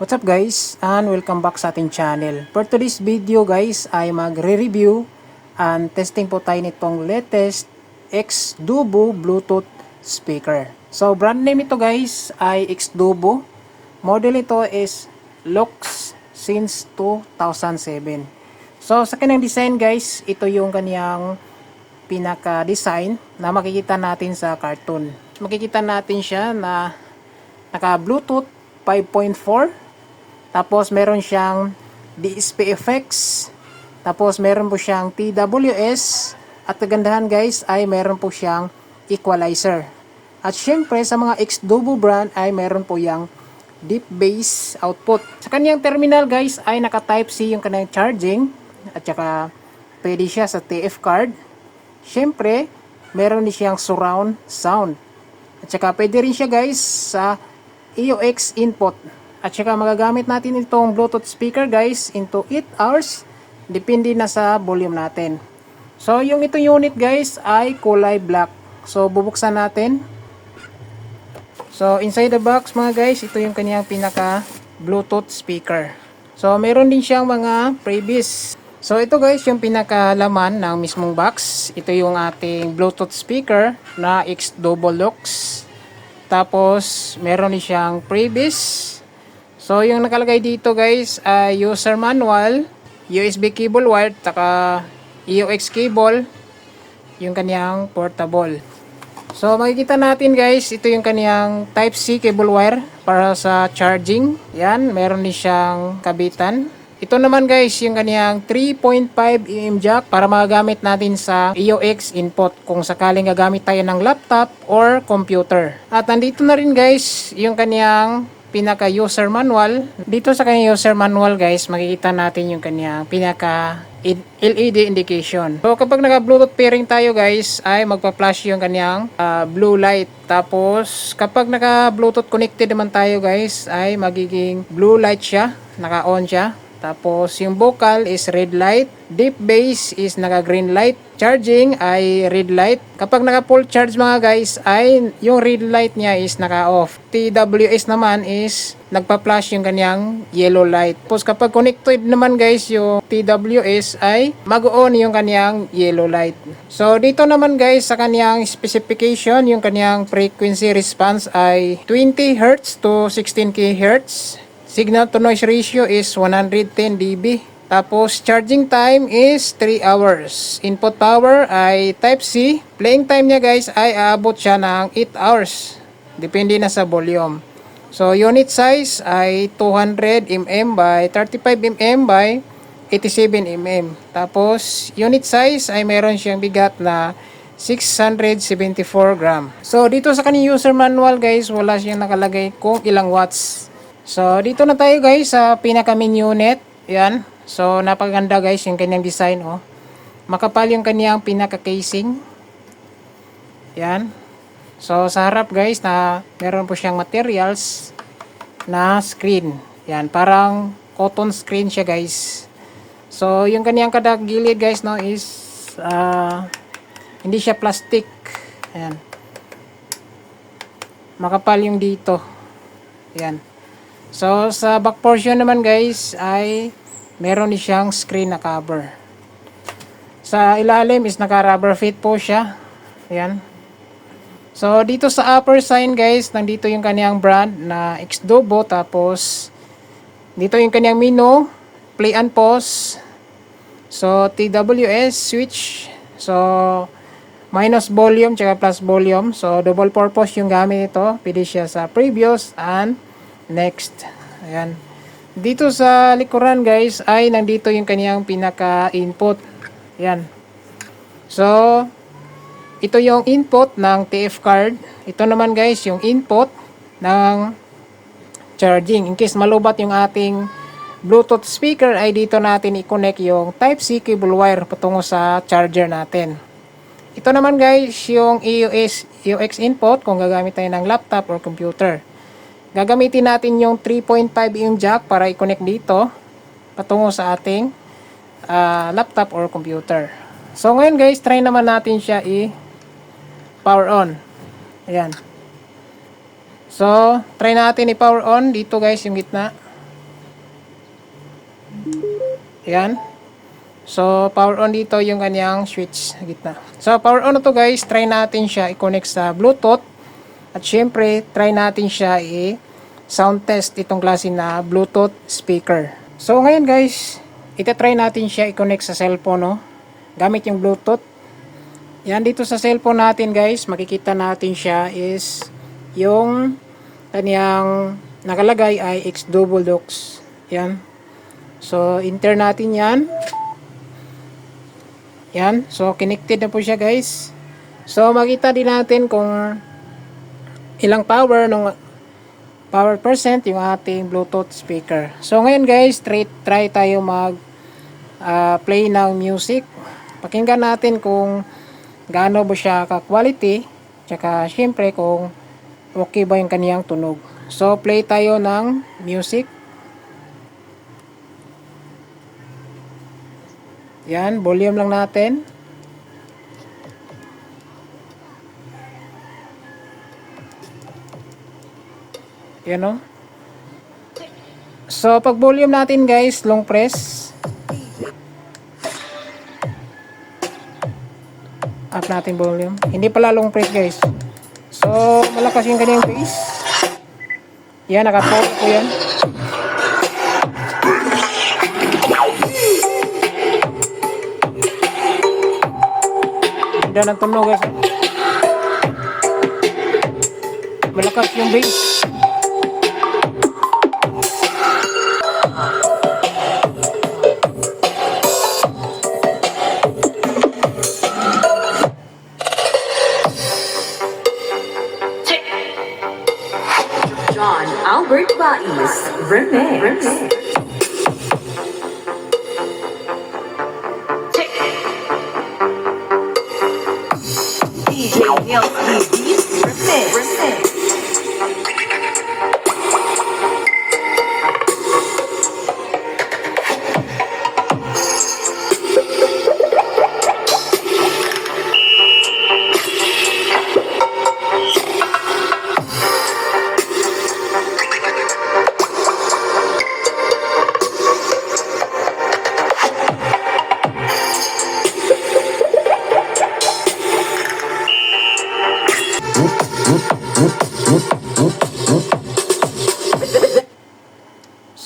What's up guys, and welcome back sa ating channel. For today's video guys ay magre-review and testing po tayo nitong latest X-Dubo Bluetooth speaker. So brand name ito guys ay X-Dubo. Model ito is Lux since 2007. So sa kanyang design guys, ito yung kanyang pinaka-design na makikita natin sa cartoon. Makikita natin siya na naka-Bluetooth 5.4. Tapos meron siyang DSP effects. Tapos meron po siyang TWS. At kagandahan guys ay meron po siyang equalizer. At syempre sa mga X-Dubo brand ay meron po yang deep bass output. Sa kanyang terminal guys ay naka type C yung kanyang charging. At saka pwede siya sa TF card. Syempre meron din siyang surround sound. At saka pwede rin siya guys sa AUX input. At saka magagamit natin itong Bluetooth speaker guys into 8 hours. Depende na sa volume natin. So yung itong unit guys ay kulay black. So bubuksan natin. So inside the box mga guys, ito yung kanyang pinaka Bluetooth speaker. So meron din siyang mga freebies. So ito guys yung pinaka laman ng mismong box. Ito yung ating Bluetooth speaker na X-Dubo Lux. Tapos meron din siyang freebies. So yung nakalagay dito guys ay user manual, USB cable wire, taka AUX cable, yung kaniyang portable. So makikita natin guys, ito yung kaniyang type C cable wire para sa charging. Yan, meron din siyang kabitan. Ito naman guys yung kaniyang 3.5 mm jack para magagamit natin sa AUX input kung sakaling gagamit tayo ng laptop or computer. At nandito na rin guys yung kaniyang pinaka user manual. Dito sa kanyang user manual guys, makikita natin yung kanyang pinaka LED indication. So kapag naka Bluetooth pairing tayo guys, ay magpa-flash yung kanyang blue light. Tapos kapag naka Bluetooth connected naman tayo guys, ay magiging blue light siya, naka-on siya. Tapos yung vocal is red light, deep bass is naka green light, charging ay red light. Kapag naka full charge mga guys ay yung red light niya is naka off. TWS naman is nagpa-flash yung kanyang yellow light. Tapos kapag connected naman guys yung TWS ay mag-on yung kanyang yellow light. So dito naman guys sa kanyang specification, yung kanyang frequency response ay 20 Hz to 16 kHz. Signal to noise ratio is 110 dB. Tapos charging time is 3 hours. Input power ay type C. Playing time niya guys ay aabot siya ng 8 hours. Depende na sa volume. So unit size ay 200 mm by 35 mm by 87 mm. Tapos unit size ay meron siyang bigat na 674 gram. So dito sa kanyang user manual guys, wala siyang nakalagay kung ilang watts. So dito na tayo guys sa pinaka main unit. Yan. So napakaganda guys yung kanyang design oh. Makapal yung kanyang pinaka casing. Yan. So sa harap guys na meron po siyang materials na screen. Yan, parang cotton screen siya guys. So yung kanyang kadagilid guys no is hindi siya plastic. Yan. Makapal yung dito. Yan. So sa back portion naman guys ay meron din siyang screen na cover. Sa ilalim is naka rubber fit po siya. Ayan. So dito sa upper side guys, nandito yung kanyang brand na X-Dubo. Tapos dito yung kanyang menu, play and pause. So TWS switch. So minus volume tsaka plus volume. So double purpose yung gamit ito. Pwede siya sa previous and next. Ayan. Dito sa likuran guys ay nandito yung kaniyang pinaka input. Ayan. So ito yung input ng TF card. Ito naman guys yung input ng charging. In case malubat yung ating Bluetooth speaker ay dito natin i-connect yung type C cable wire patungo sa charger natin. Ito naman guys yung AUX input kung gagamit tayo ng laptop or computer. Gagamitin natin yung 3.5 mm jack para i-connect dito patungo sa ating laptop or computer. So ngayon guys, try naman natin siya i-power on. Ayan. So, try natin i-power on dito guys yung gitna. Ayan. So, power on dito yung kanyang switch sa gitna. So, power on na to guys. Try natin siya i-connect sa Bluetooth. At syempre, try natin siya i-sound test itong klase na Bluetooth speaker. So, ngayon guys, ita-try natin siya i-connect sa cellphone, no? Gamit yung Bluetooth. Yan, dito sa cellphone natin guys, makikita natin siya is yung kanyang nakalagay ay X-Double Docks. Yan. So, enter natin yan. Yan. So, connected na po siya guys. So, makita din natin kung ilang power percent yung ating Bluetooth speaker. So, ngayon guys, try tayo mag play ng music. Pakinggan natin kung gaano ba siya ka-quality, tsaka syempre kung okay ba yung kaniyang tunog. So, play tayo ng music. Yan, volume lang natin. Yan o. So, pag volume natin guys, long press. Up natin volume. Hindi pala long press guys. So, malakas yung kanyang bass. Yan, naka-pop ko yan. Ganda ng tunog guys. Malakas yung bass. John Albert Baiz Remix. DJ Neil Beats Remix.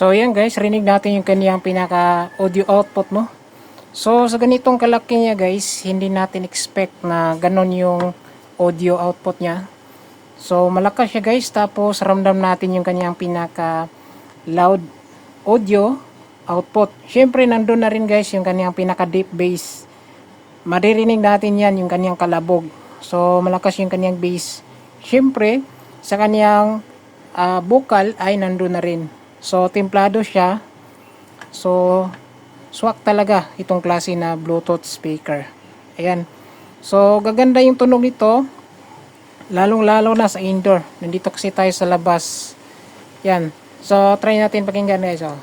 So yan guys, rinig natin yung kaniyang pinaka audio output, no. So sa ganitong kalaki niya guys, hindi natin expect na ganon yung audio output niya. So malakas siya guys, tapos ramdam natin yung kaniyang pinaka loud audio output. Syempre nandun na rin guys yung kaniyang pinaka deep bass. Maririnig natin yan yung kaniyang kalabog. So malakas yung kaniyang bass. Syempre sa kaniyang vocal ay nandun na rin. So, templado siya. So, swak talaga itong klase na Bluetooth speaker. Ayan. So, gaganda yung tunog nito. Lalong-lalo na sa indoor. Nandito kasi tayo sa labas. Ayan. So, try natin pakinggan guys. Oh.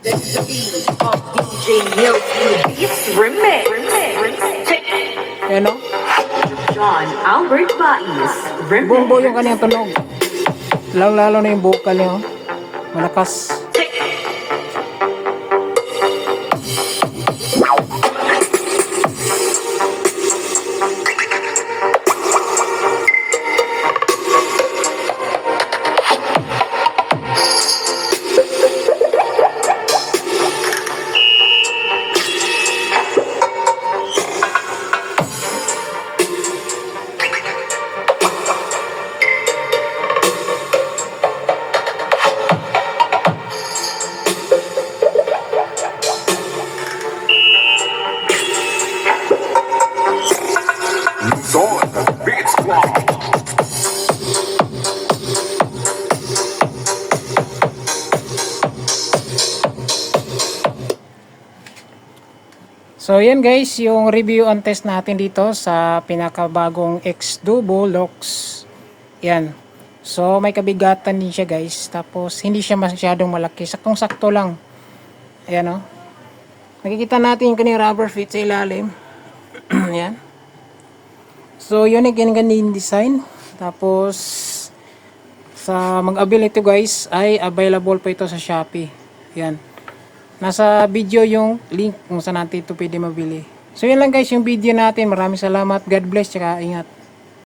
DJ Neil Beats Remix. Ayan o. John Albert Baiz Remix. Bumbo yung kanyang tunog. Lalo na yung vocal niya. Malakas. So yan guys, yung review and test natin dito sa pinakabagong X-Double Docks. Yan. So may kabigatan din siya guys. Tapos hindi siya masyadong malaki. Saktong-sakto lang. Ayan o. Nakikita natin yung kanyang rubber feet sa ilalim. Yan. So unique and ganyan design. Tapos sa mag-avail ito guys ay available pa ito sa Shopee. Yan. Nasa video yung link kung saan natin ito pwede mabili. So yun lang guys yung video natin. Maraming salamat. God bless. Tsaka ingat.